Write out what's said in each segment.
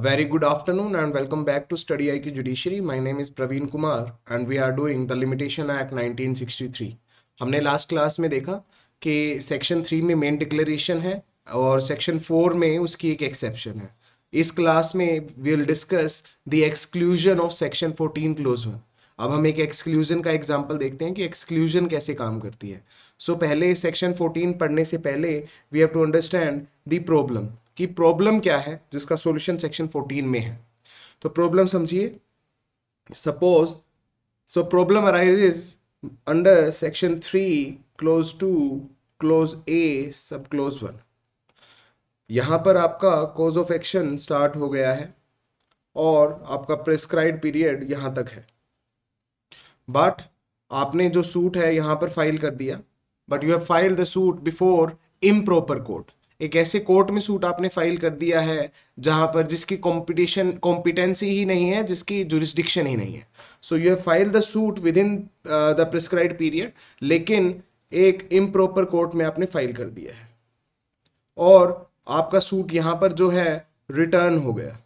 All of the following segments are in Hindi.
very good afternoon and welcome back to Study IQ Judiciary. My name is Praveen Kumar and we are doing the Limitation Act 1963. हमने लास्ट क्लास में देखा कि सेक्शन 3 में मेन डिक्लेरेशन है और सेक्शन 4 में उसकी एक एक्सेप्शन है. इस क्लास में we will discuss the exclusion of section 14 clause 1. अब हम एक एक्सक्लूजन का एग्जांपल देखते हैं कि एक्सक्लूजन कैसे काम करती है. पहले सेक्शन 14 पढ़ने से पहले we have to understand the problem कि प्रॉब्लम क्या है जिसका सॉल्यूशन सेक्शन 14 में है. तो प्रॉब्लम समझिए. Suppose problem arises under section 3 clause 2 clause A sub clause 1. यहाँ पर आपका कॉज ऑफ एक्शन स्टार्ट हो गया है और आपका प्रेस्क्राइब्ड पीरियड यहाँ तक है. बट आपने जो सूट है यहाँ पर फाइल कर दिया, but you have filed the suit before improper court. एक ऐसे कोर्ट में सूट आपने फाइल कर दिया है जहां पर जिसकी कॉम्पिटेंसी ही नहीं है, जिसकी जुरिस्डिक्शन ही नहीं है. सो you have filed the suit with in the prescribed period, लेकिन एक इम्प्रॉपर कोर्ट में आपने फाइल कर दिया है और आपका सूट यहां पर जो है रिटर्न हो गया.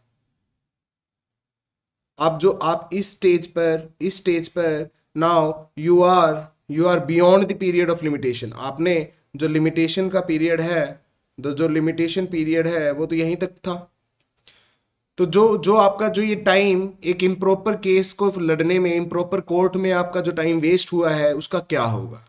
अब जो आप इस स्टेज पर now you are beyond the period of limitation. आपने जो लिमिटेशन का पीरियड है, जो लिमिटेशन पीरियड है वो तो यहीं तक था. तो जो आपका जो ये टाइम एक इम्प्रॉपर केस को लड़ने में, इम्प्रॉपर कोर्ट में आपका जो टाइम वेस्ट हुआ है उसका क्या होगा.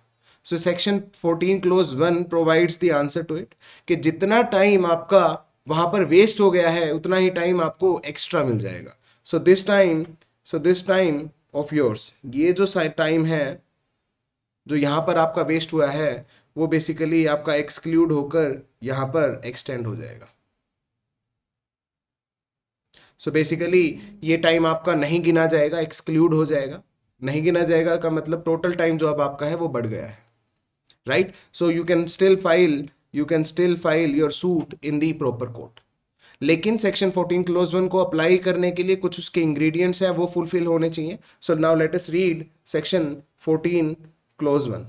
So section 14 clause 1 provides the answer to it कि जितना टाइम आपका वहां पर वेस्ट हो गया है उतना ही टाइम आपको एक्स्ट्रा मिल जाएगा. So this time of yours, ये जो टाइम है जो यहाँ पर आपका वेस्ट हुआ है वो बेसिकली आपका एक्सक्लूड होकर यहाँ पर एक्सटेंड हो जाएगा. सो बेसिकली ये टाइम आपका नहीं गिना जाएगा, एक्सक्लूड हो जाएगा. नहीं गिना जाएगा का मतलब टोटल टाइम जो अब आपका है वो बढ़ गया है, right. So you can still file your suit in the proper court. लेकिन सेक्शन 14 क्लोज 1 को अप्लाई करने के लिए कुछ उसके इंग्रेडिएंट्स हैं वो फुलफिल होने चाहिए. So now let us read section 14 clause 1.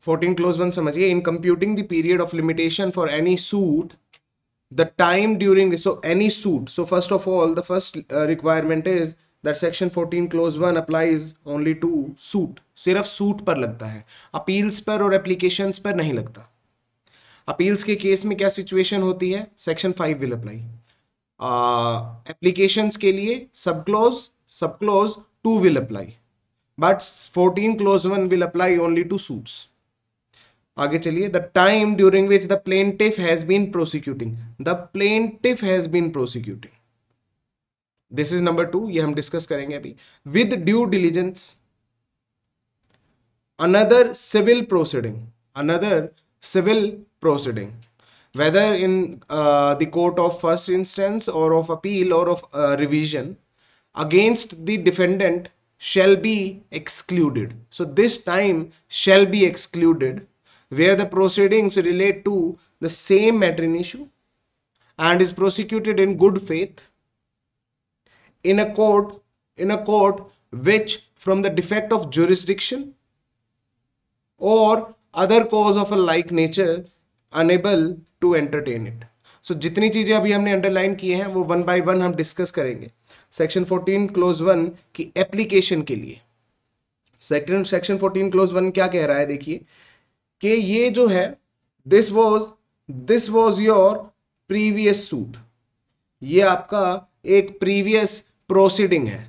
14 clause 1 समझिए. In computing the period of limitation for any suit, the time during any suit. So first of all the first requirement is that section 14 clause 1 applies only to suit. सिर्फ सूट पर लगता है, अपील्स पर और एप्लीकेशंस पर नहीं लगता. अपील्स के केस में क्या सिचुएशन होती है, सेक्शन 5 विल अप्लाई. एप्लीकेशंस के लिए sub clause 2 will apply, but 14 clause 1 will apply only to suits. आगे चलिए. The time during which the plaintiff has been prosecuting. This is number 2, ये हम डिस्कस करेंगे अभी. With due diligence another civil proceeding, whether in the court of first instance or of appeal or of revision, against the defendant shall be excluded. So this time shall be excluded where the proceedings relate to the same matter in issue and is prosecuted in good faith in a court which from the defect of jurisdiction or other cause of a like nature unable to entertain it. So जितनी चीजें अभी हमने अंडरलाइन की हैं वो 1 by 1 हम डिस्कस करेंगे. सेक्शन 14 क्लोज 1 की एप्लीकेशन के लिए सेक्शन 14 क्लोज 1 क्या कह रहा है, देखिए कि ये जो है this was your previous suit. ये आपका एक प्रीवियस प्रोसीडिंग है.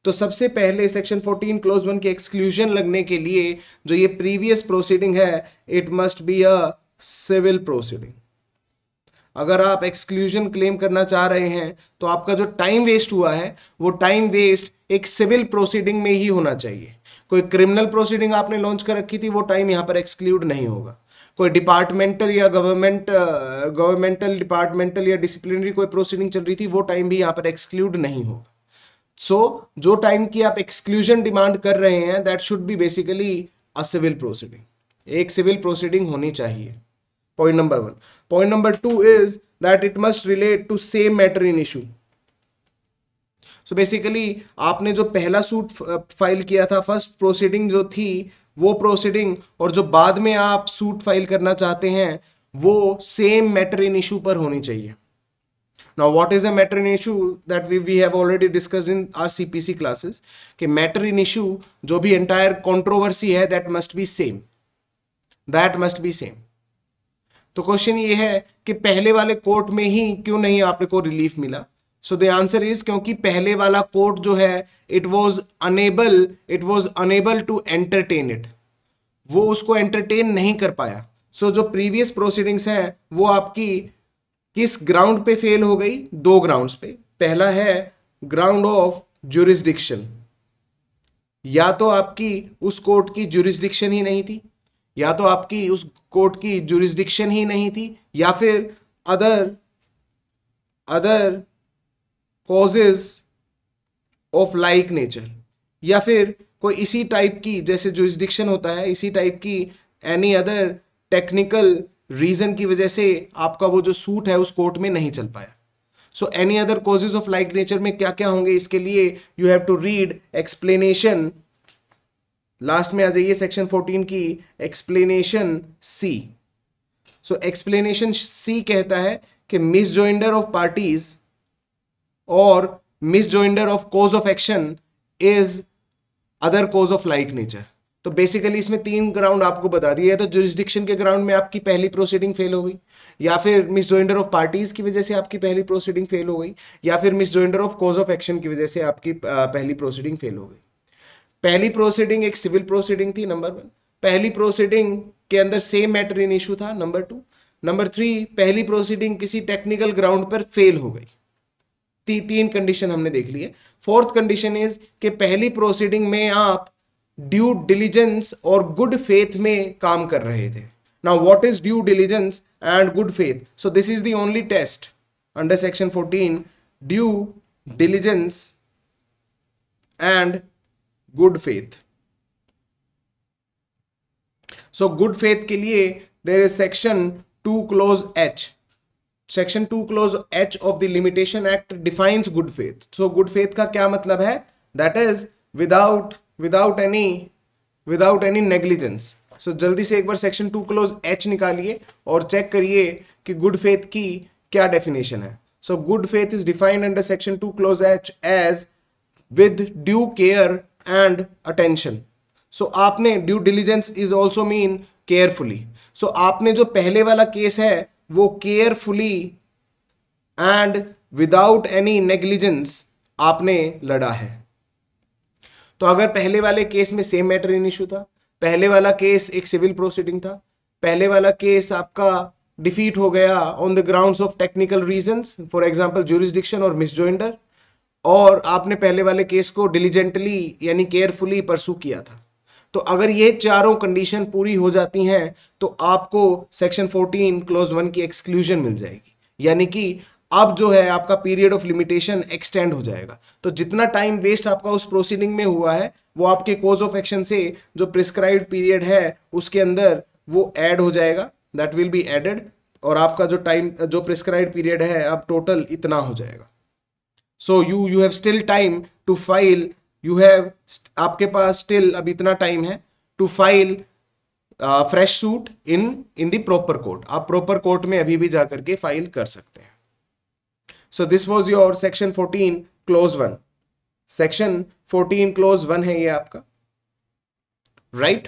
तो सबसे पहले सेक्शन 14 क्लोज 1 के एक्सक्लूजन लगने के लिए जो ये प्रीवियस प्रोसीडिंग है, it must be a civil proceeding. अगर आप एक्सक्लूजन क्लेम करना चाह रहे हैं तो आपका जो टाइम वेस्ट हुआ है वो टाइम वेस्ट एक सिविल प्रोसीडिंग में ही होना चाहिए. कोई क्रिमिनल प्रोसीडिंग आपने लॉन्च कर रखी थी वो टाइम यहाँ पर एक्सक्लूड नहीं होगा. कोई डिपार्टमेंटल या गवर्नमेंटल डिपार्टमेंटल या डिसिप्लिनरी कोई प्रोसीडिंग चल रही थी वो टाइम भी यहाँ पर एक्सक्लूड नहीं होगा. जो टाइम की आप एक्सक्लूजन डिमांड कर रहे हैं that should be basically a civil proceeding. एक सिविल प्रोसीडिंग होनी चाहिए. Point number 1. Point number 2 is that it must relate to same matter in issue. So basically आपने जो पहला सूट फाइल किया था, फर्स्ट प्रोसीडिंग जो थी वो प्रोसीडिंग और जो बाद में आप सूट फाइल करना चाहते हैं वो सेम मैटर इन इशू पर होनी चाहिए. Now what is a matter in issue that we have already discussed in our CPC classes कि matter in issue जो भी entire controversy है that must be same, that must be same. तो क्वेश्चन ये है कि पहले वाले कोर्ट में ही क्यों नहीं आपको को रिलीफ मिला. सो द आंसर इज क्योंकि पहले वाला कोर्ट जो है it was unable to entertain it, वो उसको एंटरटेन नहीं कर पाया. सो जो प्रीवियस प्रोसीडिंग्स हैं वो आपकी किस ग्राउंड पे फेल हो गई? दो ग्राउंड्स पे. पहला है ग्राउंड ऑफ ज्यूरिसडिक्शन, या तो आपकी उस कोर्ट की ज्यूरिसडिक्शन ही नहीं थी, या तो आपकी उस कोर्ट की ज्यूरिसडिक्शन ही नहीं थी, या फिर other causes of like nature, या फिर कोई इसी टाइप की जैसे ज्यूरिसडिक्शन होता है इसी टाइप की एनी अदर टेक्निकल रीजन की वजह से आपका वो जो सूट है उस कोर्ट में नहीं चल पाया. So any other causes of like nature में क्या क्या होंगे इसके लिए you have to read explanation. Last में आ जाइए सेक्शन 14 की एक्सप्लेनेशन सी. सो एक्सप्लेनेशन सी कहता है कि मिसजॉइंडर ऑफ पार्टीज और misjoinder of cause of action is other cause of like nature. तो बेसिकली इसमें तीन ग्राउंड आपको बता दिए. या तो जुरिस्डिक्शन के ग्राउंड में आपकी पहली प्रोसीडिंग फेल हो गई, या फिर मिसजॉइंडर ऑफ पार्टीज की वजह से आपकी पहली प्रोसीडिंग फेल हो गई, या फिर मिसजॉइंडर ऑफ कॉज ऑफ एक्शन की वजह से आपकी पहली प्रोसीडिंग फेल हो गई. पहली प्रोसीडिंग एक सिविल प्रोसीडिंग थी नंबर 1. पहली प्रोसीडिंग के अंदर सेम मैटर इन इशू था नंबर 2. नंबर 3 पहली प्रोसीडिंग किसी टेक्निकल ग्राउंड पर फेल हो गई. तीन कंडीशन हमने देख ली है. फोर्थ कंडीशन इज कि पहली प्रोसीडिंग में आप ड्यू डिलीजेंस और गुड फेथ में काम कर रहे थे. Now what is due diligence and good faith? So this is the only test under section 14, due diligence and good faith. So good faith के लिए there is section 2 clause H. Section 2 clause H of the limitation act defines good faith. So good faith का क्या मतलब है? That is without any negligence. सो जल्दी से एक बार सेक्शन 2 क्लोज H निकालिए और चेक करिए कि गुड फेथ की क्या डेफिनेशन है. So good faith is defined under section 2 clause H as with due care and attention. So आपने due diligence is also mean carefully. So आपने जो पहले वाला केस है वो carefully and without any negligence आपने लड़ा है. तो अगर पहले वाले केस में सेम मैटर इन इशू था, पहले वाला केस एक सिविल प्रोसीडिंग था, पहले वाला केस आपका डिफीट हो गया on the grounds of technical reasons, for example jurisdiction और मिसजॉइंडर, और आपने पहले वाले केस को डिलीजेंटली यानी केयरफुली परसू किया था. तो अगर ये चारों कंडीशन पूरी हो जाती हैं तो आपको सेक्शन 14 क्लोज 1 की एक्सक्लूजन मिल जाएगी. यानी कि अब जो है आपका पीरियड ऑफ लिमिटेशन एक्सटेंड हो जाएगा. तो जितना टाइम वेस्ट आपका उस प्रोसीडिंग में हुआ है वो आपके कॉज ऑफ एक्शन से जो प्रिस्क्राइब्ड पीरियड है उसके अंदर वो ऐड हो जाएगा, दैट विल बी एडेड, और आपका जो टाइम जो प्रिस्क्राइब्ड पीरियड है अब टोटल इतना हो जाएगा. So you have still time to file, आपके पास स्टिल अब इतना टाइम है to file fresh suit in the proper court. आप प्रॉपर कोर्ट में अभी भी जाकर के फाइल कर सकते हैं. So this was your section 14 clause 1. Section 14 clause 1 है ये आपका, राइट.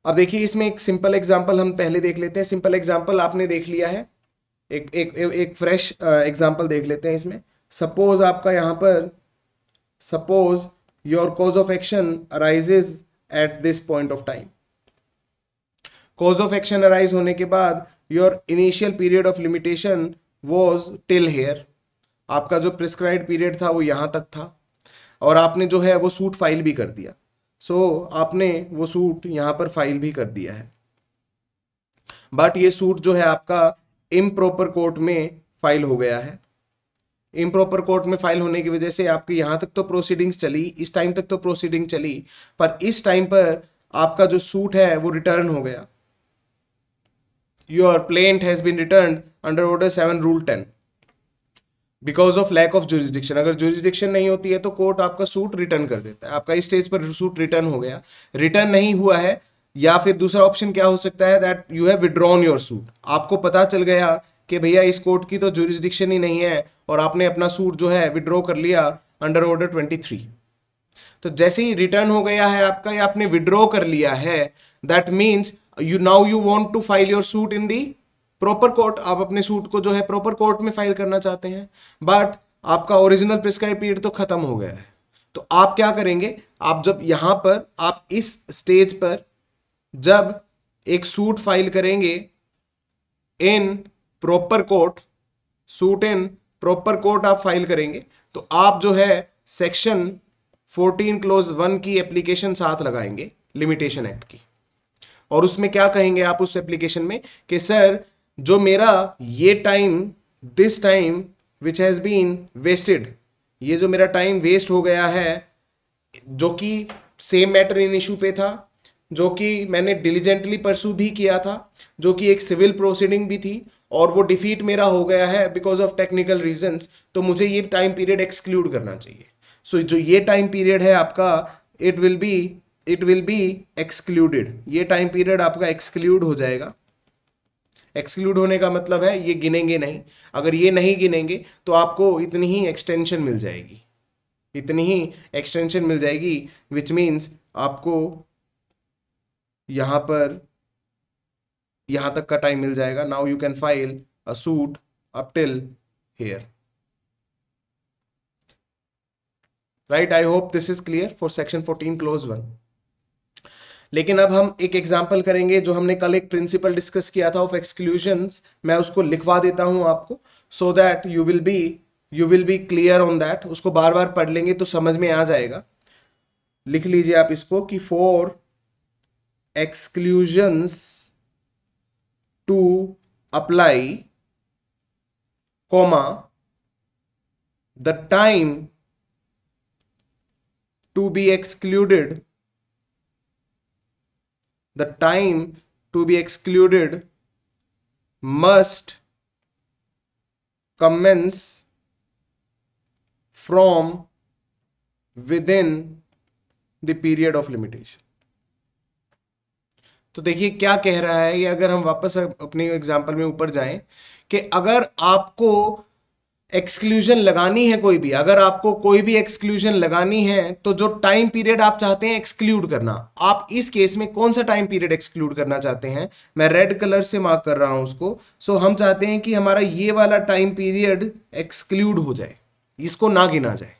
अब देखिए इसमें एक सिंपल एग्जांपल हम पहले देख लेते हैं. सिंपल एग्जांपल आपने देख लिया है, एक फ्रेश एग्जांपल देख लेते हैं इसमें. सपोज आपका यहां पर suppose your cause of action arises at this point of time. Cause of action arise होने के बाद your initial period of limitation was till here. आपका जो prescribed period था वो यहाँ तक था और आपने जो है वो सूट फाइल भी कर दिया. So आपने वो सूट यहाँ पर फाइल भी कर दिया है, बट ये सूट जो है आपका improper कोर्ट में फाइल हो गया है. इम्प्रॉपर कोर्ट में फाइल होने की वजह से आपकी यहाँ तक तो प्रोसीडिंग्स चली, इस टाइम तक तो प्रोसीडिंग चली, पर इस टाइम पर आपका जो सूट है वो रिटर्न हो गया. Your plaint has been return under order 7 rule 10 because of lack of jurisdiction. अगर ज्यूरिसडिक्शन नहीं होती है तो कोर्ट आपका सूट रिटर्न कर देता है. आपका इस स्टेज पर सूट रिटर्न हो गया, रिटर्न नहीं हुआ है, या फिर दूसरा ऑप्शन क्या हो सकता है that you have withdrawn your suit. आपको पता चल गया कि भैया इस कोर्ट की तो जुरिस्डिक्शन ही नहीं है और आपने अपना सूट जो है विड्रॉ कर लिया अंडर ऑर्डर 23। तो जैसे ही रिटर्न हो गया है आपका या आपने विड्रॉ कर लिया है, that means you want to file your suit in the proper court. आप अपने सूट को जो है प्रॉपर कोर्ट में फाइल करना चाहते हैं, बट आपका ओरिजिनल प्रिस्क्राइब पीरियड तो खत्म हो गया है। तो आप क्या करेंगे, आप जब यहां पर आप इस स्टेज पर जब एक सूट फाइल करेंगे in proper court, suit in proper court आप फाइल करेंगे, तो आप जो है सेक्शन 14 क्लोज 1 की एप्लीकेशन साथ लगाएंगे लिमिटेशन एक्ट की, और उसमें क्या कहेंगे आप उस एप्लीकेशन में कि सर जो मेरा ये time, this time which has been wasted, ये जो मेरा टाइम वेस्ट हो गया है, जो कि सेम मैटर इन इशू पे था, जो कि मैंने डिलीजेंटली परसू भी किया था, जो कि एक सिविल प्रोसीडिंग भी थी, और वो डिफीट मेरा हो गया है बिकॉज ऑफ टेक्निकल रीजंस, तो मुझे ये टाइम पीरियड एक्सक्लूड करना चाहिए। सो जो ये टाइम पीरियड है आपका, इट विल बी एक्सक्लूडेड। ये टाइम पीरियड आपका एक्सक्लूड हो जाएगा। एक्सक्लूड होने का मतलब है ये गिनेंगे नहीं। अगर ये नहीं गिनेंगे तो आपको इतनी ही एक्सटेंशन मिल जाएगी, इतनी ही एक्सटेंशन मिल जाएगी, विच मीन्स आपको यहां पर यहां तक का टाइम मिल जाएगा। Now you can file a suit up till here, right. I hope this is clear for section 14 clause 1। लेकिन अब हम एक एग्जांपल करेंगे, जो हमने कल एक प्रिंसिपल डिस्कस किया था ऑफ एक्सक्लूजन्स, मैं उसको लिखवा देता हूं आपको, so that you will be clear on that. उसको बार बार पढ़ लेंगे तो समझ में आ जाएगा। लिख लीजिए आप इसको कि for exclusions to apply, comma, the time to be excluded, the time to be excluded must commence from within the period of limitation। तो देखिए क्या कह रहा है ये, अगर हम वापस अपने एग्जांपल में ऊपर जाएं, कि अगर आपको एक्सक्लूजन लगानी है कोई भी, अगर आपको कोई भी एक्सक्लूजन लगानी है, तो जो टाइम पीरियड आप चाहते हैं एक्सक्लूड करना, आप इस केस में कौन सा टाइम पीरियड एक्सक्लूड करना चाहते हैं, मैं रेड कलर से मार्क कर रहा हूं उसको। सो हम चाहते हैं कि हमारा ये वाला टाइम पीरियड एक्सक्लूड हो जाए, इसको ना गिना जाए।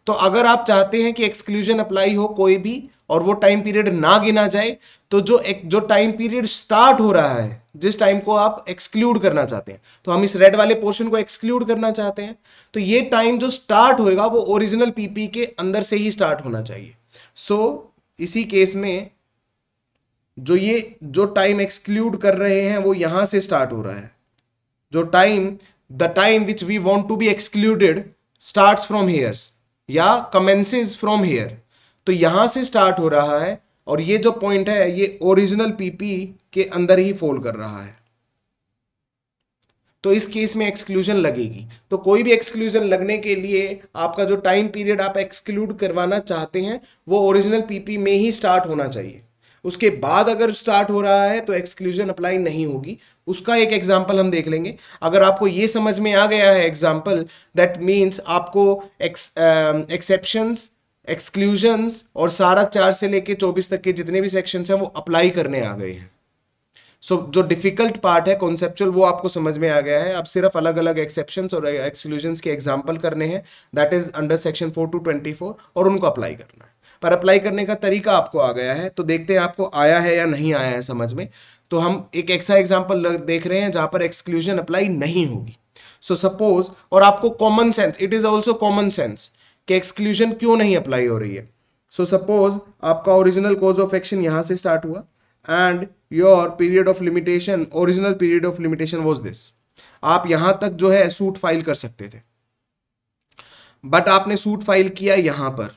तो अगर आप चाहते हैं कि एक्सक्लूजन अप्लाई हो कोई भी और वो टाइम पीरियड ना गिना जाए, तो जो टाइम पीरियड स्टार्ट हो रहा है, जिस टाइम को आप एक्सक्लूड करना चाहते हैं, तो हम इस रेड वाले पोर्शन को एक्सक्लूड करना चाहते हैं, तो ये टाइम जो स्टार्ट होएगा वो ओरिजिनल पीपी के अंदर से ही स्टार्ट होना चाहिए। सो इसी केस में जो टाइम एक्सक्लूड कर रहे हैं वो यहां से स्टार्ट हो रहा है। The time which we want to be excluded starts from here's या कमेंसेस फ्रॉम हियर, तो यहां से स्टार्ट हो रहा है, और ये जो पॉइंट है ये ओरिजिनल पीपी के अंदर ही फॉल कर रहा है। तो इस केस में एक्सक्लूजन लगेगी। तो कोई भी एक्सक्लूजन लगने के लिए आपका जो टाइम पीरियड आप एक्सक्लूड करवाना चाहते हैं वो ओरिजिनल पीपी में ही स्टार्ट होना चाहिए। उसके बाद अगर स्टार्ट हो रहा है तो एक्सक्लूजन अप्लाई नहीं होगी। उसका एक एग्जांपल हम देख लेंगे। अगर आपको ये समझ में आ गया है एग्जांपल, दैट मीन्स आपको एक्सेप्शंस, एक्सक्लूजन्स और सारा 4 से लेके 24 तक के जितने भी सेक्शंस हैं वो अप्लाई करने आ गए हैं। सो जो डिफिकल्ट पार्ट है कॉन्सेप्चुअल वो आपको समझ में आ गया है। अब सिर्फ अलग अलग एक्सेप्शंस और एक्सक्लूजन्स के एग्जांपल करने हैं, that is under section 4 to 24, और उनको अप्लाई करना है। पर अप्लाई करने का तरीका आपको आ गया है, तो देखते हैं आपको आया है या नहीं आया है समझ में। तो हम एक ऐसा एग्जाम्पल देख रहे हैं जहां पर एक्सक्लूजन अप्लाई नहीं होगी। सो सपोज, और आपको common sense, it is also common sense कि एक्सक्लूजन क्यों नहीं अप्लाई हो रही है। सो सपोज आपका ओरिजिनल कॉज ऑफ एक्शन यहां से स्टार्ट हुआ and your period of limitation, original period of limitation was this. आप यहां तक जो है सूट फाइल कर सकते थे, बट आपने सूट फाइल किया यहां पर,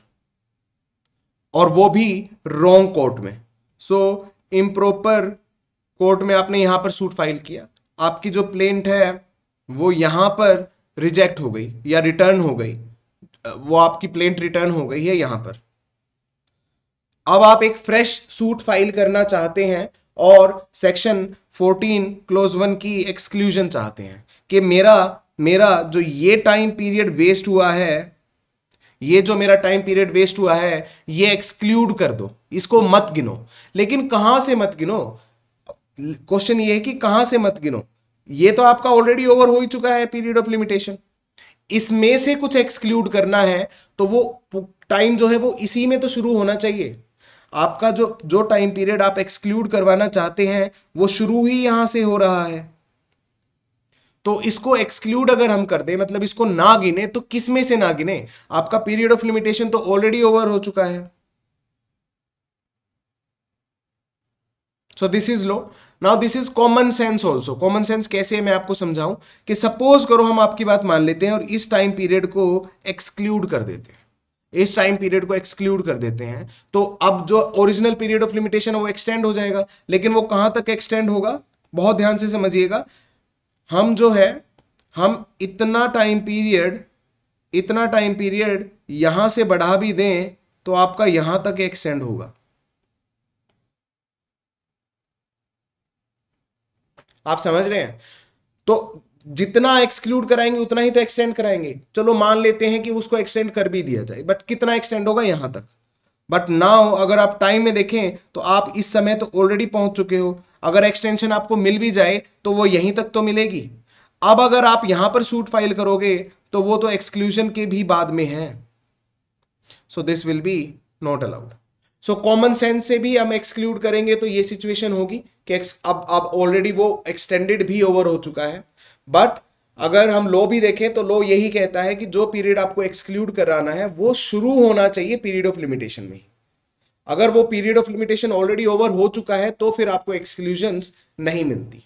और वो भी रॉन्ग कोर्ट में। सो इम्प्रॉपर कोर्ट में आपने यहां पर सूट फाइल किया, आपकी जो प्लेंट है वो यहां पर रिजेक्ट हो गई या रिटर्न हो गई, वो आपकी प्लेंट रिटर्न हो गई है यहां पर। अब आप एक फ्रेश सूट फाइल करना चाहते हैं और सेक्शन 14 क्लोज 1 की एक्सक्लूजन चाहते हैं कि मेरा मेरा जो ये टाइम पीरियड वेस्ट हुआ है, ये जो मेरा टाइम पीरियड वेस्ट हुआ है ये एक्सक्लूड कर दो, इसको मत गिनो। लेकिन कहां से मत गिनो? क्वेश्चन ये है कि कहां से मत गिनो। ये तो आपका ऑलरेडी ओवर हो ही चुका है पीरियड ऑफ लिमिटेशन, इसमें से कुछ एक्सक्लूड करना है तो वो टाइम जो है वो इसी में तो शुरू होना चाहिए। आपका जो जो टाइम पीरियड आप एक्सक्लूड करवाना चाहते हैं वो शुरू ही यहां से हो रहा है। तो इसको एक्सक्लूड अगर हम कर दें, मतलब इसको ना गिने, तो किस में से ना गिने? आपका पीरियड ऑफ लिमिटेशन तो ऑलरेडी ओवर हो चुका है। सो this is low. Now this is common sense also. Common sense कैसे, मैं आपको समझाऊं कि सपोज करो हम आपकी बात मान लेते हैं और इस टाइम पीरियड को एक्सक्लूड कर देते हैं, इस टाइम पीरियड को एक्सक्लूड कर देते हैं, तो अब जो ओरिजिनल पीरियड ऑफ लिमिटेशन है वो एक्सटेंड हो जाएगा। लेकिन वो कहां तक एक्सटेंड होगा, बहुत ध्यान से समझिएगा। हम जो है हम इतना टाइम पीरियड यहां से बढ़ा भी दें तो आपका यहां तक एक्सटेंड होगा। आप समझ रहे हैं? तो जितना एक्सक्लूड कराएंगे उतना ही तो एक्सटेंड कराएंगे। चलो मान लेते हैं कि उसको एक्सटेंड कर भी दिया जाए, बट कितना एक्सटेंड होगा? यहां तक। बट नाउ अगर आप टाइम में देखें तो आप इस समय तो ऑलरेडी पहुंच चुके हो। अगर एक्सटेंशन आपको मिल भी जाए तो वो यहीं तक तो मिलेगी। अब अगर आप यहां पर सूट फाइल करोगे तो वो तो एक्सक्लूजन के भी बाद में है। So this will be not allowed. So common sense से भी हम एक्सक्लूड करेंगे तो ये सिचुएशन होगी कि अब ऑलरेडी वो एक्सटेंडेड भी ओवर हो चुका है। बट अगर हम लॉ भी देखें तो लॉ यही कहता है कि जो पीरियड आपको एक्सक्लूड कराना है वो शुरू होना चाहिए पीरियड ऑफ लिमिटेशन में। अगर वो period of limitation already over हो चुका है तो फिर आपको एक्सक्लूजन्स नहीं मिलती।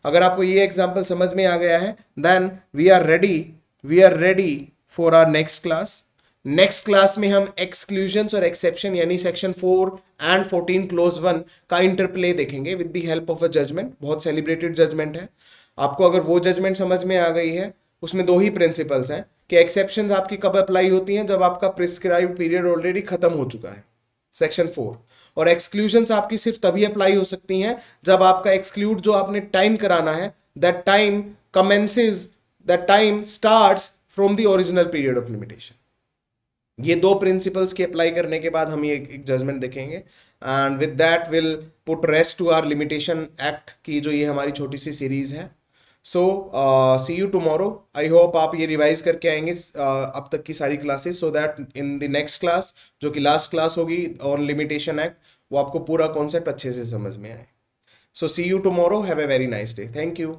अगर आपको ये एग्जांपल समझ में आ गया है, then we are ready for our next class. Next class में हम एक्सक्लूजन्स और एक्सेप्शन यानी सेक्शन 4 एंड 14 क्लोज 1 का इंटरप्ले देखेंगे with the help of a judgment. बहुत सेलिब्रेटेड जजमेंट है। आपको अगर वो जजमेंट समझ में आ गई है, उसमें दो ही प्रिंसिपल्स हैं कि एक्सेप्शंस आपकी कब अप्लाई होती हैं, जब आपका प्रिस्क्राइब्ड पीरियड ऑलरेडी खत्म हो चुका है, सेक्शन 4। और एक्सक्लूजन्स आपकी सिर्फ तभी अप्लाई हो सकती हैं जब आपका एक्सक्लूड जो आपने टाइम कराना है, that time starts from the original period of limitation. ये दो प्रिंसिपल्स के अप्लाई करने के बाद हम ये एक जजमेंट देखेंगे and with that will put rest to our limitation act की जो ये हमारी छोटी सी सीरीज है। So see you tomorrow. I hope आप ये रिवाइज करके आएंगे अब तक की सारी classes, so that in the next class जो कि लास्ट क्लास होगी ऑन लिमिटेशन एक्ट, वो आपको पूरा कॉन्सेप्ट अच्छे से समझ में आए। So see you tomorrow. Have a very nice day. Thank you.